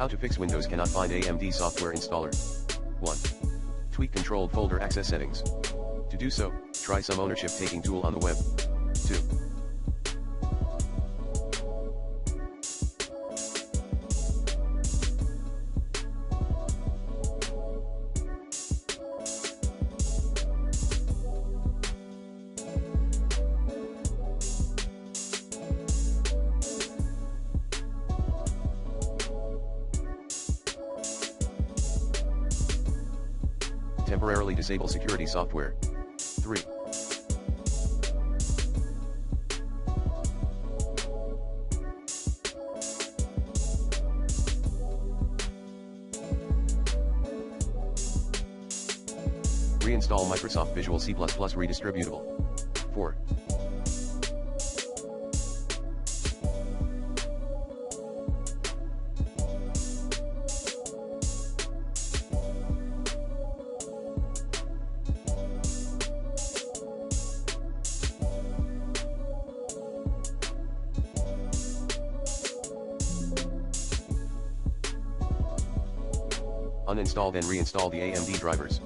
How to fix Windows cannot find AMD Software Installer. 1. Tweak controlled folder access settings. To do so, try some ownership taking tool on the web. 2. Temporarily disable security software. 3. Reinstall Microsoft Visual C++ redistributable. 4. Uninstall then reinstall the AMD drivers.